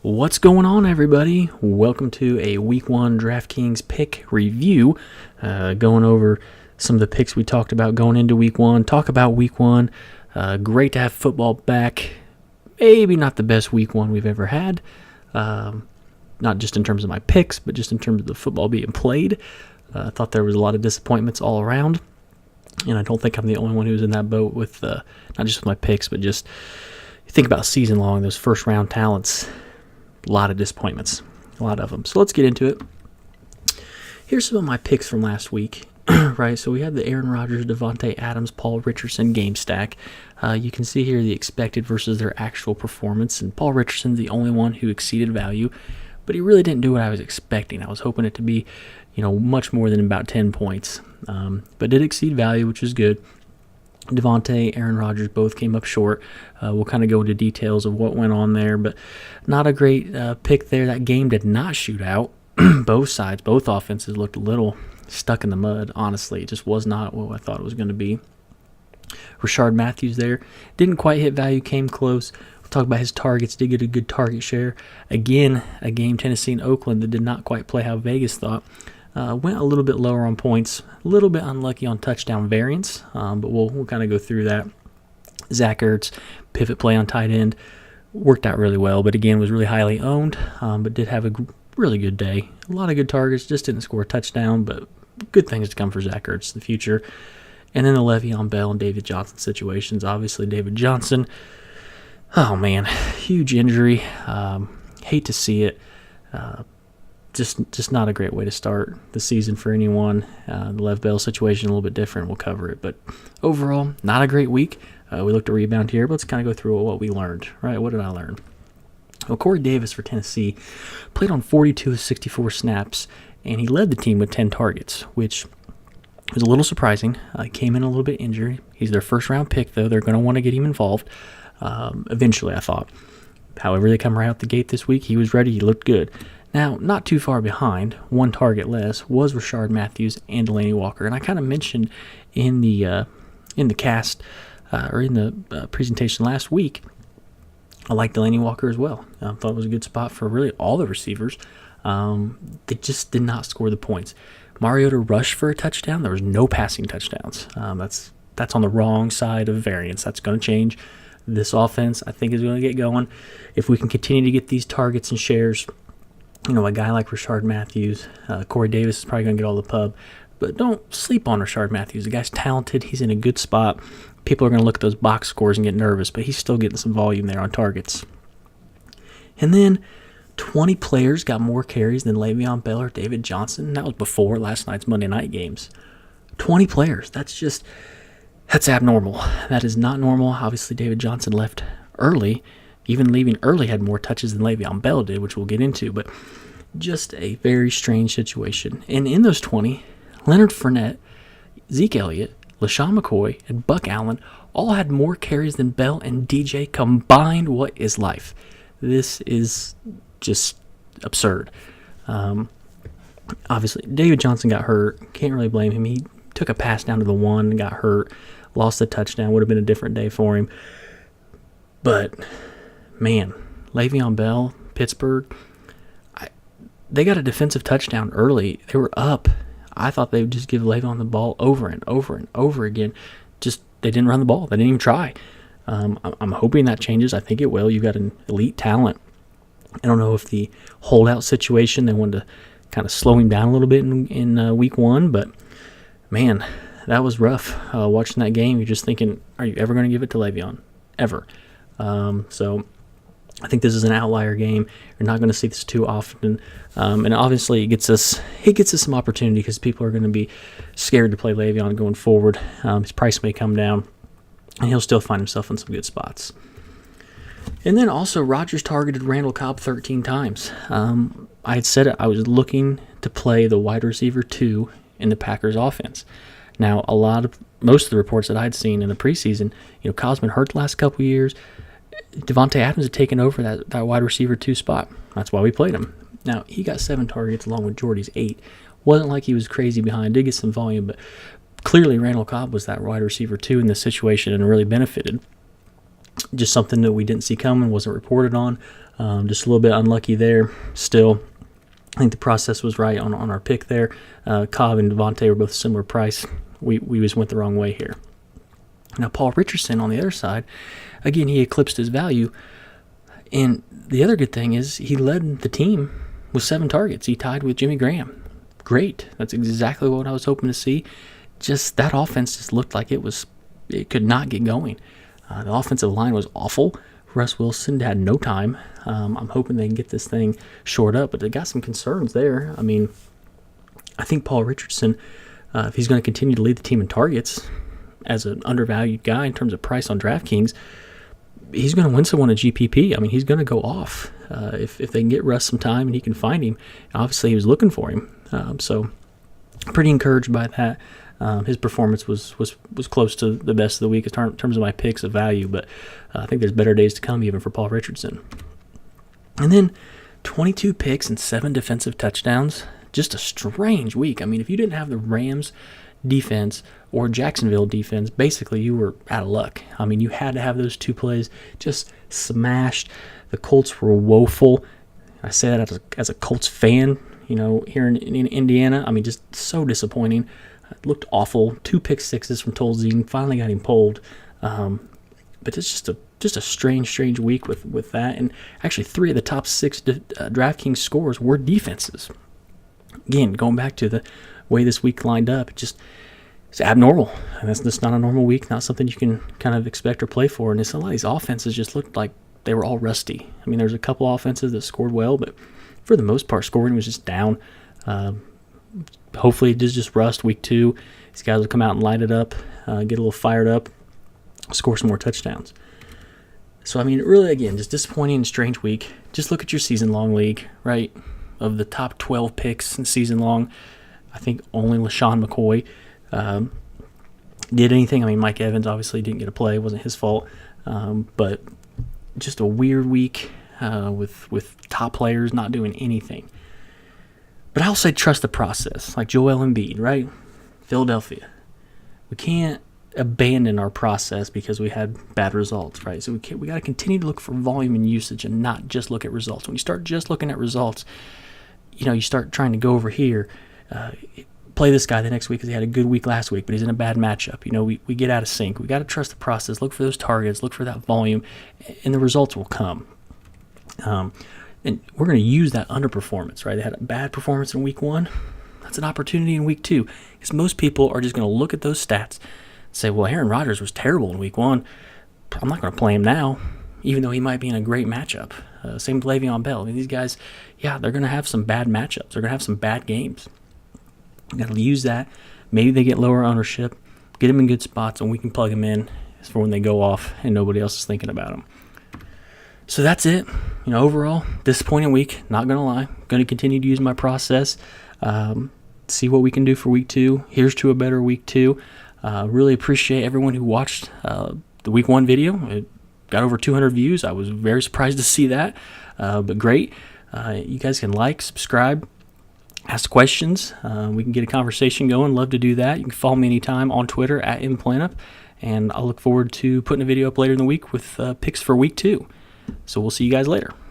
What's going on, everybody? Welcome to a Week 1 DraftKings pick review. Going over some of the picks we talked about going into Week 1. Talk about Week 1. Great to have football back. Maybe not the best Week 1 we've ever had. Not just in terms of my picks, but just in terms of the football being played. I thought there was a lot of disappointments all around. And I don't think I'm the only one who's in that boat with, not just with my picks, but just you think about season long, those first round talents. A lot of disappointments, a lot of them. So let's get into it. Here's some of my picks from last week, right? So we had the Aaron Rodgers, Davante Adams, Paul Richardson game stack. You can see here the expected versus their actual performance, and Paul Richardson's the only one who exceeded value, but he really didn't do what I was expecting. I was hoping it to be, much more than about 10 points, but did exceed value, which is good. Davante, Aaron Rodgers both came up short. We'll kind of go into details of what went on there, but not a great pick there. That game did not shoot out. Both sides, both offenses looked a little stuck in the mud, honestly. It just was not what I thought it was going to be. Rashard Matthews there didn't quite hit value, came close. We'll talk about his targets, did get a good target share. Again, a game, Tennessee and Oakland, that did not quite play how Vegas thought. Went a little bit lower on points, a little bit unlucky on touchdown variance, but we'll kind of go through that. Zach Ertz, pivot play on tight end, worked out really well, but again was really highly owned, but did have a really good day. A lot of good targets, just didn't score a touchdown, but good things to come for Zach Ertz in the future. And then the Le'Veon Bell and David Johnson situations. Obviously, David Johnson, oh man, huge injury. Hate to see it. Just not a great way to start the season for anyone. The Lev Bell situation a little bit different. We'll cover it. But overall, not a great week. We looked to rebound here, but let's kind of go through what we learned. Right? What did I learn? Well, Corey Davis for Tennessee played on 42 of 64 snaps, and he led the team with 10 targets, which was a little surprising. Came in a little bit injured. He's their first-round pick, though. They're going to want to get him involved eventually, I thought. However, they come right out the gate this week. He was ready. He looked good. Now, not too far behind, one target less, was Rashard Matthews and Delanie Walker. And I kind of mentioned in the cast or in the presentation last week, I like Delanie Walker as well. I thought it was a good spot for really all the receivers. They just did not score the points. Mariota rushed for a touchdown. There was no passing touchdowns. That's on the wrong side of variance. That's going to change. This offense, I think, is going to get going. If we can continue to get these targets and shares, a guy like Rashard Matthews, Corey Davis is probably going to get all the pub, but don't sleep on Rashard Matthews. The guy's talented. He's in a good spot. People are going to look at those box scores and get nervous, but he's still getting some volume there on targets. And then 20 players got more carries than Le'Veon Bell or David Johnson. That was before last night's Monday night games. 20 players. That's abnormal. That is not normal. Obviously, David Johnson left early. Even leaving early had more touches than Le'Veon Bell did, which we'll get into, but just a very strange situation. And in those 20, Leonard Fournette, Zeke Elliott, LaShawn McCoy, and Buck Allen all had more carries than Bell and DJ combined. What is life? This is just absurd. Obviously, David Johnson got hurt. Can't really blame him. He took a pass down to the one, got hurt, lost the touchdown. Would have been a different day for him. But man, Le'Veon Bell, Pittsburgh, they got a defensive touchdown early. They were up. I thought they would just give Le'Veon the ball over and over and over again. Just they didn't run the ball. They didn't even try. I'm hoping that changes. I think it will. You've got an elite talent. I don't know if the holdout situation, they wanted to kind of slow him down a little bit in week 1, but man, that was rough. Watching that game, you're just thinking, are you ever going to give it to Le'Veon? Ever. So I think this is an outlier game. You're not going to see this too often, and obviously it gets us some opportunity because people are going to be scared to play Le'Veon going forward. His price may come down, and he'll still find himself in some good spots. And then also Rodgers targeted Randall Cobb 13 times. I had said it. I was looking to play the wide receiver 2 in the Packers offense. Now, most of the reports that I'd seen in the preseason, Cobb's been hurt the last couple of years. Davante Adams had taken over that wide receiver 2 spot. That's why we played him. Now, he got 7 targets along with Jordy's 8. Wasn't like he was crazy behind. Did get some volume, but clearly Randall Cobb was that wide receiver 2 in this situation and really benefited. Just something that we didn't see coming, wasn't reported on. Just a little bit unlucky there. Still, I think the process was right on our pick there. Cobb and Devontae were both similar price. We just went the wrong way here. Now, Paul Richardson on the other side, again, he eclipsed his value. And the other good thing is he led the team with 7 targets. He tied with Jimmy Graham. Great. That's exactly what I was hoping to see. Just that offense just looked like it could not get going. The offensive line was awful. Russ Wilson had no time. I'm hoping they can get this thing shored up, but they got some concerns there. I mean, I think Paul Richardson, if he's going to continue to lead the team in targets as an undervalued guy in terms of price on DraftKings, he's going to win someone at GPP. I mean, he's going to go off if they can get Russ some time and he can find him. Obviously, he was looking for him. So pretty encouraged by that. His performance was close to the best of the week in terms of my picks of value, but I think there's better days to come even for Paul Richardson. And then 22 picks and 7 defensive touchdowns. Just a strange week. I mean, if you didn't have the Rams defense or Jacksonville defense, basically you were out of luck. I mean, you had to have those 2 plays just smashed. The Colts were woeful. I say that as a Colts fan, here in Indiana. I mean, just so disappointing. It looked awful. 2 pick sixes from Tolzien. Finally got him pulled. But it's just a strange week with that. And actually 3 of the top 6 DraftKings scores were defenses. Again, going back to the way this week lined up, it's abnormal. And that's just not a normal week, not something you can kind of expect or play for. And a lot of these offenses just looked like they were all rusty. I mean, there's a couple offenses that scored well, but for the most part, scoring was just down. Hopefully, it is just rust week 2. These guys will come out and light it up, get a little fired up, score some more touchdowns. So, I mean, really, again, just disappointing and strange week. Just look at your season-long league, right? Of the top 12 picks in season-long, I think only LaShawn McCoy did anything. I mean, Mike Evans obviously didn't get a play. It wasn't his fault. But just a weird week with top players not doing anything. But I'll say trust the process, like Joel Embiid, right? Philadelphia. We can't abandon our process because we had bad results, right? So we got to continue to look for volume and usage and not just look at results. When you start just looking at results, you start trying to go over here, play this guy the next week because he had a good week last week, but he's in a bad matchup. We get out of sync. We got to trust the process, look for those targets, look for that volume, and the results will come. And we're going to use that underperformance, right? They had a bad performance in week 1. That's an opportunity in week 2 because most people are just going to look at those stats and say, well, Aaron Rodgers was terrible in week 1. I'm not going to play him now, even though he might be in a great matchup. Same with Le'Veon Bell. I mean, these guys, they're going to have some bad matchups. They're going to have some bad games. You got to use that. Maybe they get lower ownership, get them in good spots, and we can plug them in for when they go off and nobody else is thinking about them. So that's it. Overall, disappointing week. Not going to lie. Going to continue to use my process. See what we can do for week 2. Here's to a better week 2. Really appreciate everyone who watched the week 1 video. It got over 200 views. I was very surprised to see that. But great. You guys can like, subscribe, ask questions. We can get a conversation going. Love to do that. You can follow me anytime on Twitter @MPlanup. And I'll look forward to putting a video up later in the week with picks for week 2. So we'll see you guys later.